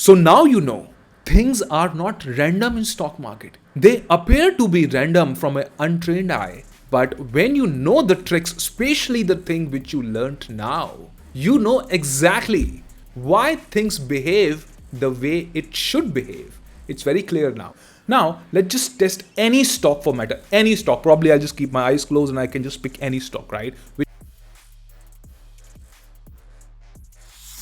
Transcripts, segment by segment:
So now you know things are not random in stock market. They appear to be random from an untrained eye, but when you know the tricks, especially the thing which you learned now, you know exactly why things behave the way it should behave. It's very clear now. Now, let's just test any stock for matter. Any stock. Probably I'll just keep my eyes closed and I can just pick any stock, right?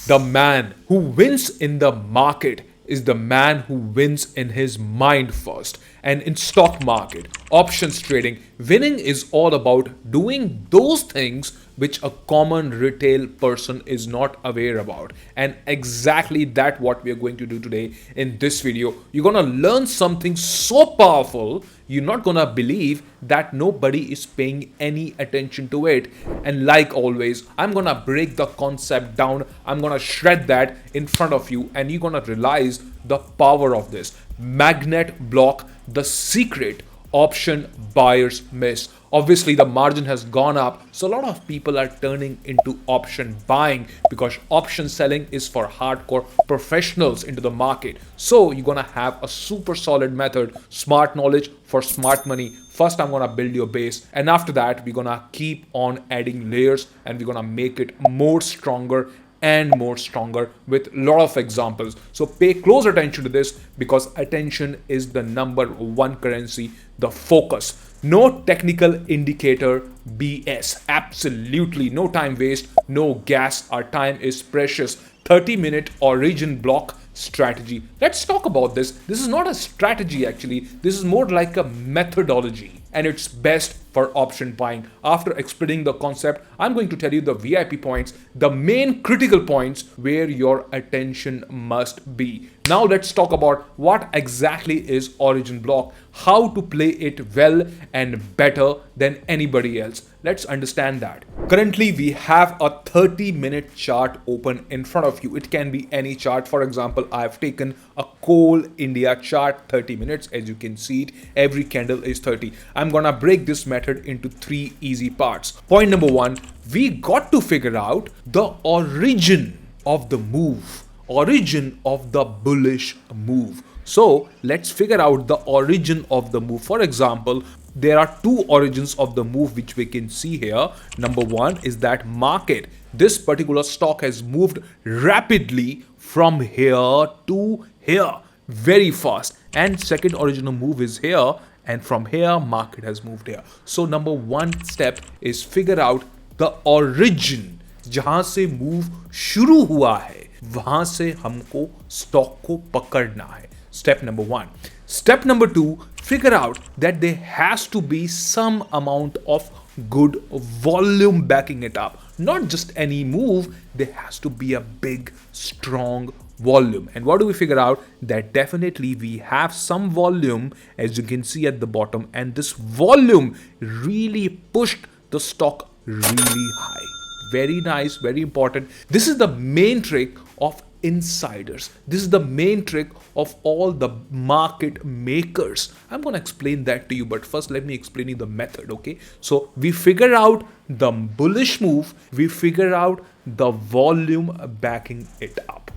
The man who wins in the market is the man who wins in his mind first. And in stock market, options trading, winning is all about doing those things which a common retail person is not aware about. And exactly that what we are going to do today in this video. You're going to learn something so powerful, you're not going to believe that nobody is paying any attention to it. And like always, I'm going to break the concept down. I'm going to shred that in front of you and you're going to realize the power of this. Magnet block, the secret option buyers miss. Obviously, the margin has gone up, so a lot of people are turning into option buying because option selling is for hardcore professionals into the market. So you're gonna have a super solid method, smart knowledge for smart money. First, I'm gonna build your base, and after that, we're gonna keep on adding layers and we're gonna make it more stronger and more stronger with a lot of examples. So pay close attention to this because attention is the number one currency, the focus. No technical indicator BS. Absolutely no time waste, no gas. Our time is precious. 30-minute origin block strategy. Let's talk about this. This is not a strategy actually. This is more like a methodology and it's best for option buying. After explaining the concept, I'm going to tell you the VIP points, the main critical points where your attention must be. Now let's talk about what exactly is origin block, how to play it well and better than anybody else. Let's understand that. Currently, we have a 30-minute chart open in front of you. It can be any chart. For example, I've taken a coal India chart, 30 minutes. As you can see it, every candle is 30. I'm gonna break this method into 3 easy parts. Point number 1, we got to figure out the origin of the move, origin of the bullish move. So let's figure out the origin of the move. For example, there are 2 origins of the move which we can see here. Number 1 is that market, this particular stock has moved rapidly from here to here very fast, and second original move is here, and from here market has moved here. So number 1 step is figure out the origin, जहां से move शुरू हुआ है वहां से हमको stock को पकड़ना है. Step number 1. Step number 2, figure out that there has to be some amount of good volume backing it up. Not just any move, there has to be a big, strong volume. And what do we figure out? That definitely we have some volume, as you can see at the bottom, and this volume really pushed the stock really high. Very nice, very important. This is the main trick of insiders. This is the main trick of all the market makers. I'm going to explain that to you, but first let me explain you the method, okay? So we figure out the bullish move, we figure out the volume backing it up.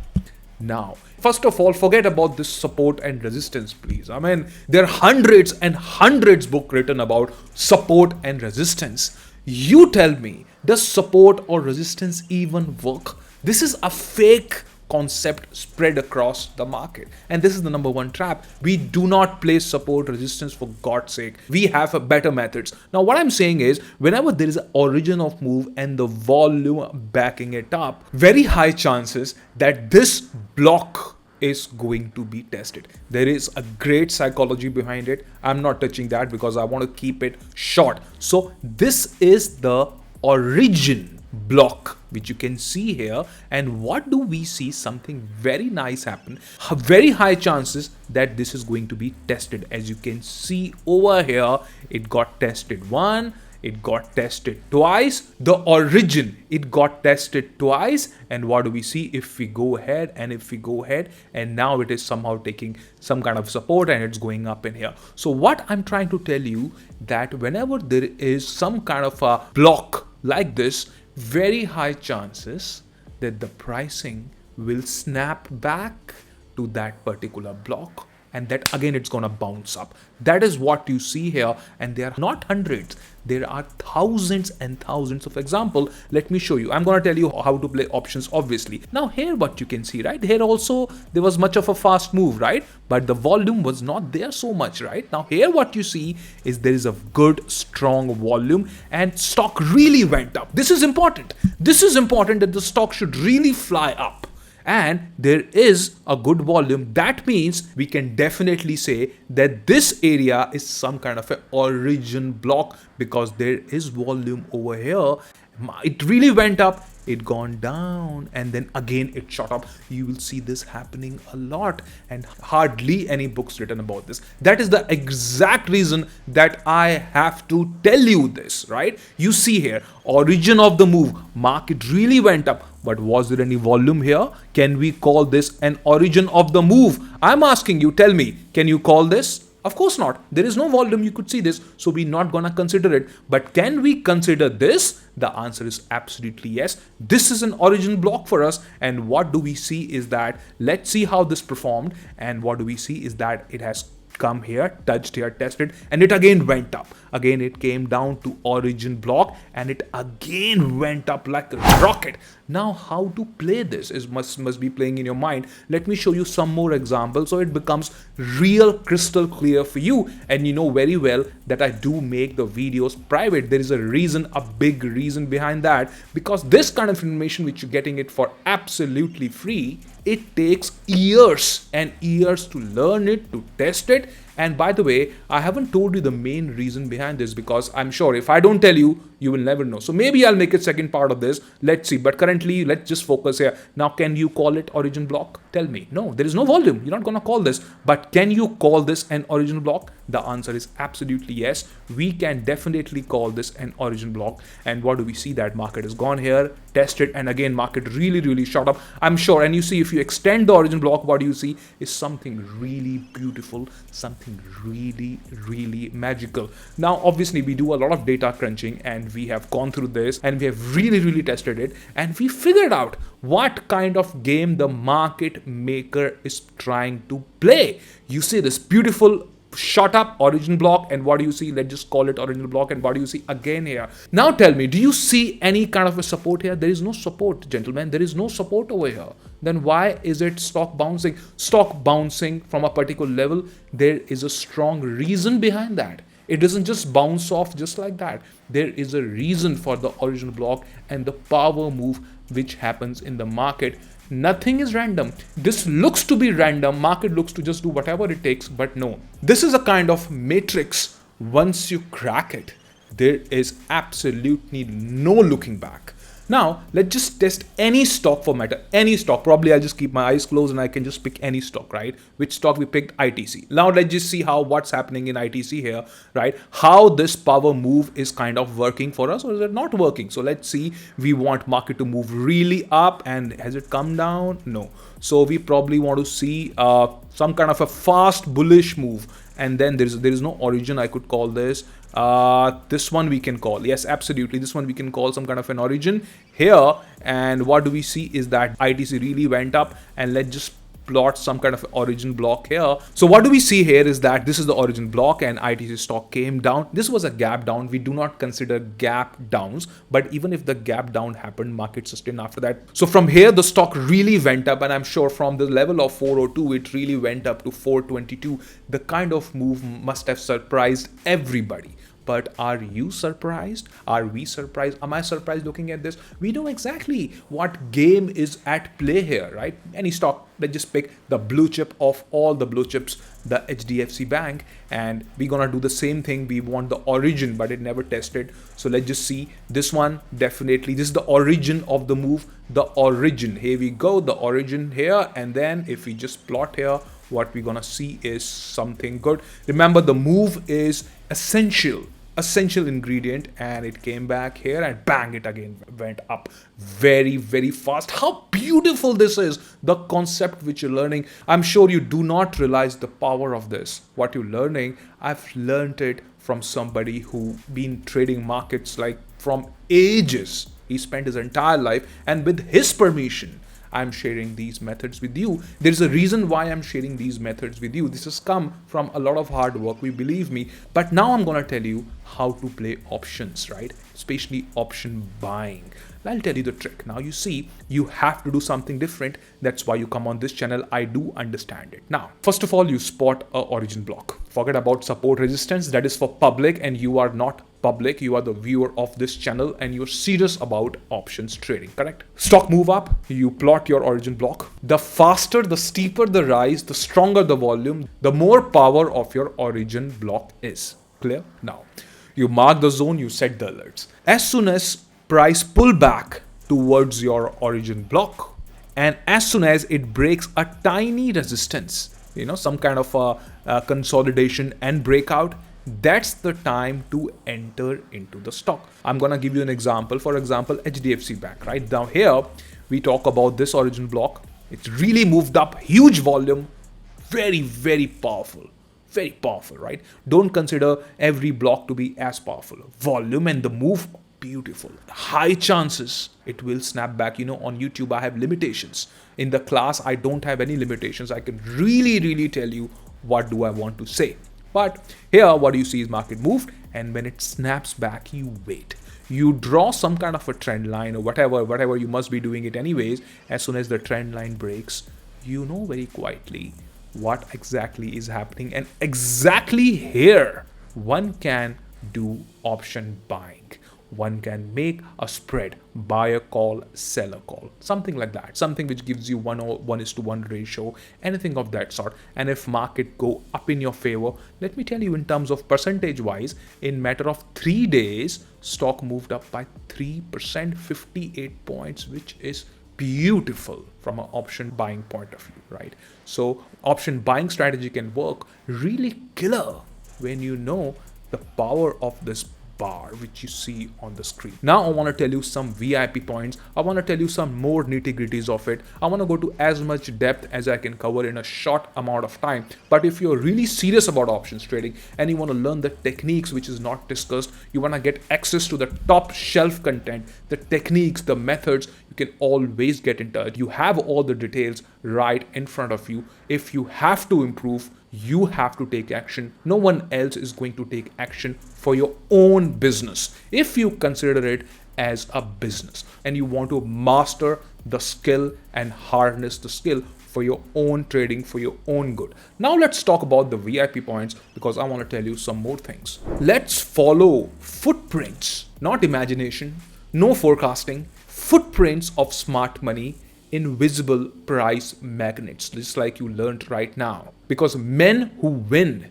Now, first of all, forget about this support and resistance, please. I mean, there are hundreds and hundreds books written about support and resistance. You tell me, does support or resistance even work? This is a fake concept spread across the market, and this is the number 1 trap. We do not place support resistance, for God's sake. We have a better methods. Now what I'm saying is, whenever there is an origin of move and the volume backing it up, very high chances that this block is going to be tested. There is a great psychology behind it. I'm not touching that because I want to keep it short. So this is the origin block which you can see here, and what do we see? Something very nice happen. Very high chances that this is going to be tested. As you can see over here, it got tested 1, it got tested twice. The origin, it got tested twice, and what do we see? If we go ahead and now it is somehow taking some kind of support and it's going up in here. So what I'm trying to tell you, that whenever there is some kind of a block like this, very high chances that the pricing will snap back to that particular block, and that again it's gonna bounce up. That is what you see here, and there are not hundreds, there are thousands and thousands of example. Let me show you. I'm gonna tell you how to play options, obviously. Now here what you can see, right, here also there was much of a fast move, right, but the volume was not there so much, right. Now here what you see is there is a good strong volume and stock really went up. This is important. This is important, that the stock should really fly up, and there is a good volume. That means we can definitely say that this area is some kind of an origin block, because there is volume over here. It really went up, it gone down, and then again it shot up. You will see this happening a lot, and hardly any books written about this. That is the exact reason that I have to tell you this, right? You see here, origin of the move, market really went up, but was there any volume here? Can we call this an origin of the move? I'm asking you, tell me, can you call this? Of course not. There is no volume, you could see this, so we're not gonna consider it. But can we consider this? The answer is absolutely yes. This is an origin block for us, and what do we see is that, let's see how this performed, and what do we see is that it has come here, touched here, tested, and it again went up. Again it came down to origin block, and it again went up like a rocket. Now how to play this is must be playing in your mind. Let me show you some more examples so it becomes real crystal clear for you, and you know very well that I do make the videos private. There is a reason, a big reason behind that, because this kind of information which you're getting it for absolutely free, it takes years and years to learn it, to test it. And by the way, I haven't told you the main reason behind this, because I'm sure if I don't tell you, you will never know. So maybe I'll make a second part of this. Let's see. But currently, let's just focus here. Now, can you call it origin block? Tell me. No, there is no volume. You're not going to call this. But can you call this an origin block? The answer is absolutely yes. We can definitely call this an origin block. And what do we see? That market has gone here, tested, and again, market really shot up. I'm sure. And you see, if you extend the origin block, what do you see is something really beautiful, something really magical. Now, obviously, we do a lot of data crunching, and we have gone through this, and we have really tested it, and we figured out what kind of game the market maker is trying to play. You see this beautiful shot up origin block, and what do you see? Let's just call it origin block, and what do you see again here? Now tell me, do you see any kind of a support here? There is no support, gentlemen. There is no support over here. Then why is it stock bouncing? Stock bouncing from a particular level, there is a strong reason behind that. It doesn't just bounce off just like that. There is a reason for the origin block and the power move which happens in the market. Nothing is random. This looks to be random. Market looks to just do whatever it takes, but no. This is a kind of matrix. Once you crack it, there is absolutely no looking back. Now, let's just test any stock for matter, any stock. Probably I'll just keep my eyes closed and I can just pick any stock, right? Which stock we picked? ITC. Now, let's just see what's happening in ITC here, right? How this power move is kind of working for us, or is it not working? So let's see, we want market to move really up, and has it come down? No. So we probably want to see some kind of a fast bullish move, and then there is no origin. I could call this. This one we can call, yes, absolutely, this one we can call some kind of an origin here. And what do we see is that ITC really went up, and let's just plot some kind of origin block here. So what do we see here is that this is the origin block, and ITC stock came down. This was a gap down. We do not consider gap downs, but even if the gap down happened, market sustained after that. So from here, the stock really went up, and I'm sure from the level of 402, it really went up to 422. The kind of move must have surprised everybody. But are you surprised? Are we surprised? Am I surprised looking at this? We know exactly what game is at play here, right? Any stock, let's just pick the blue chip of all the blue chips, the HDFC Bank, and we're gonna do the same thing. We want the origin, but it never tested. So let's just see this one. Definitely, this is the origin of the move. The origin, here we go, the origin here. And then if we just plot here, what we're gonna see is something good. Remember, the move is essential ingredient, and it came back here, and bang, it again went up very fast. How beautiful this is, the concept which you're learning. I'm sure you do not realize the power of this. What you're learning, I've learned it from somebody who been trading markets like from ages. He spent his entire life, and with his permission, I'm sharing these methods with you. There's a reason why I'm sharing these methods with you. This has come from a lot of hard work, we believe me. But now I'm gonna tell you how to play options, right? Especially option buying. I'll tell you the trick. Now you see, you have to do something different. That's why you come on this channel. I do understand it. Now, first of all, you spot a origin block. Forget about support resistance. That is for public, and you are not public. You are the viewer of this channel and you're serious about options trading, correct? Stock move up, you plot your origin block. The faster, the steeper the rise, the stronger the volume, the more power of your origin block is. Clear? Now, you mark the zone, you set the alerts. As soon as price pull back towards your origin block, and as soon as it breaks a tiny resistance, some kind of a consolidation and breakout, that's the time to enter into the stock. I'm gonna give you an example. For example, HDFC Bank, right? Now here we talk about this origin block. It's really moved up, huge volume, very, very powerful. Very powerful, right? Don't consider every block to be as powerful. Volume and the move, beautiful. High chances it will snap back. On YouTube I have limitations. In the class I don't have any limitations. I can really tell you what do I want to say. But here what you see is market moved, and when it snaps back, you wait. You draw some kind of a trend line or whatever you must be doing it anyways. As soon as the trend line breaks, you know very quietly what exactly is happening, and exactly here one can do option buying. One can make a spread, buy a call, sell a call, something like that, something which gives you 1:1 ratio, anything of that sort. And if market go up in your favor, let me tell you in terms of percentage wise, in matter of 3 days, stock moved up by 3%, 58 points, which is beautiful from an option buying point of view, right? So option buying strategy can work really killer when you know the power of this bar which you see on the screen. Now I want to tell you some VIP points. I want to tell you some more nitty-gritties of it. I want to go to as much depth as I can cover in a short amount of time. But if you're really serious about options trading and you want to learn the techniques which is not discussed, you want to get access to the top shelf content, the techniques, the methods, you can always get in touch. You have all the details right in front of you. If you have to improve, you have to take action. No one else is going to take action for your own business. If you consider it as a business and you want to master the skill and harness the skill for your own trading, for your own good. Now let's talk about the VIP points, because I want to tell you some more things. Let's follow footprints, not imagination, no forecasting, footprints of smart money, invisible price magnets, just like you learned right now. Because men who win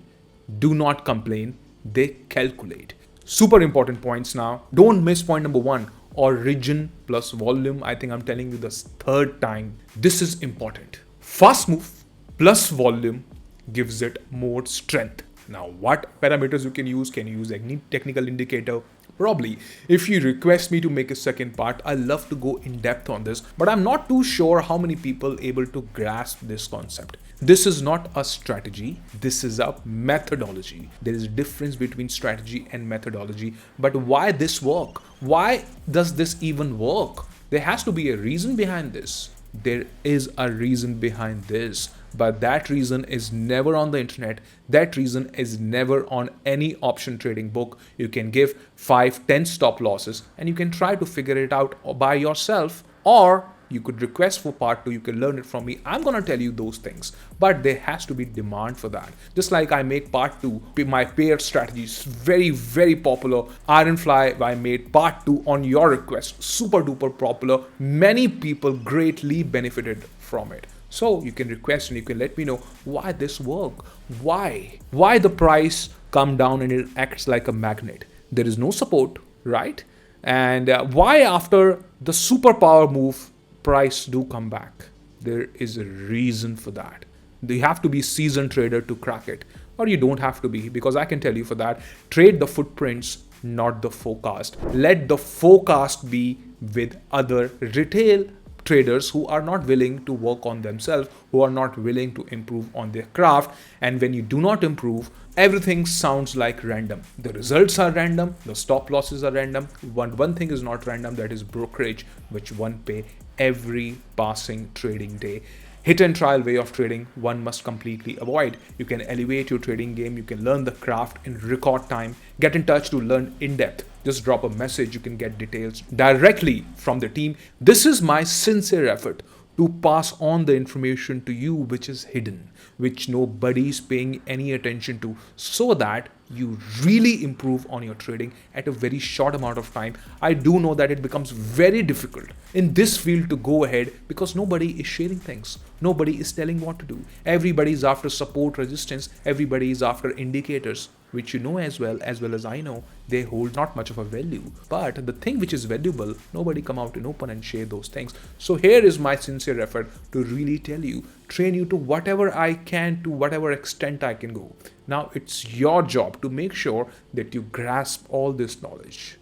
do not complain, they calculate. Super important points now. Don't miss point number 1, origin plus volume. I think I'm telling you this third time. This is important. Fast move plus volume gives it more strength. Now, what parameters you can use? Can you use any technical indicator? Probably. If you request me to make a second part, I love to go in depth on this, but I'm not too sure how many people able to grasp this concept. This is not a strategy. This is a methodology. There is a difference between strategy and methodology. But why this work? Why does this even work? There has to be a reason behind this. There is a reason behind this, but that reason is never on the internet. That reason is never on any option trading book. You can give 5-10 stop losses and you can try to figure it out by yourself, or you could request for part 2. You can learn it from me. I'm gonna tell you those things, but there has to be demand for that. Just like I make part 2, my pair strategy is very popular. Ironfly, I made part 2 on your request, super duper popular. Many people greatly benefited from it. So you can request and you can let me know why this work. Why the price come down and it acts like a magnet. There is no support, right? And why after the superpower move, price do come back. There is a reason for that. You have to be seasoned trader to crack it, or you don't have to be, because I can tell you for that, trade the footprints, not the forecast. Let the forecast be with other retail traders who are not willing to work on themselves, who are not willing to improve on their craft. And when you do not improve, everything sounds like random. The results are random, the stop losses are random. One thing is not random, that is brokerage, which one pay every passing trading day. Hit and trial way of trading one must completely avoid. You can elevate your trading game, you can learn the craft in record time. Get in touch to learn in depth. Just drop a message, you can get details directly from the team. This is my sincere effort to pass on the information to you which is hidden, which nobody is paying any attention to, so that you really improve on your trading at a very short amount of time. I do know that it becomes very difficult in this field to go ahead because nobody is sharing things. Nobody is telling what to do. Everybody is after support resistance. Everybody is after indicators, which you know as well as I know, they hold not much of a value. But the thing which is valuable, nobody come out in open and share those things. So here is my sincere effort to really tell you, train you to whatever I can, to whatever extent I can go. Now it's your job to make sure that you grasp all this knowledge.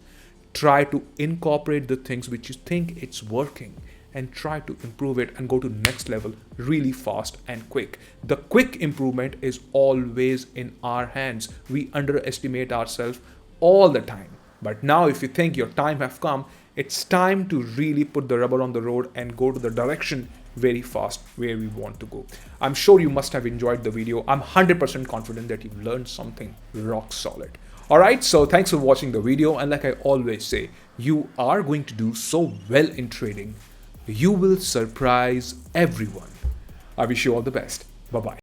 Try to incorporate the things which you think it's working, and try to improve it and go to next level really fast and quick. The quick improvement is always in our hands. We underestimate ourselves all the time. But now if you think your time have come, it's time to really put the rubber on the road and go to the direction very fast where we want to go. I'm sure you must have enjoyed the video. I'm 100% confident that you've learned something rock solid. Alright, so thanks for watching the video, and like I always say, you are going to do so well in trading. You will surprise everyone. I wish you all the best. Bye-bye.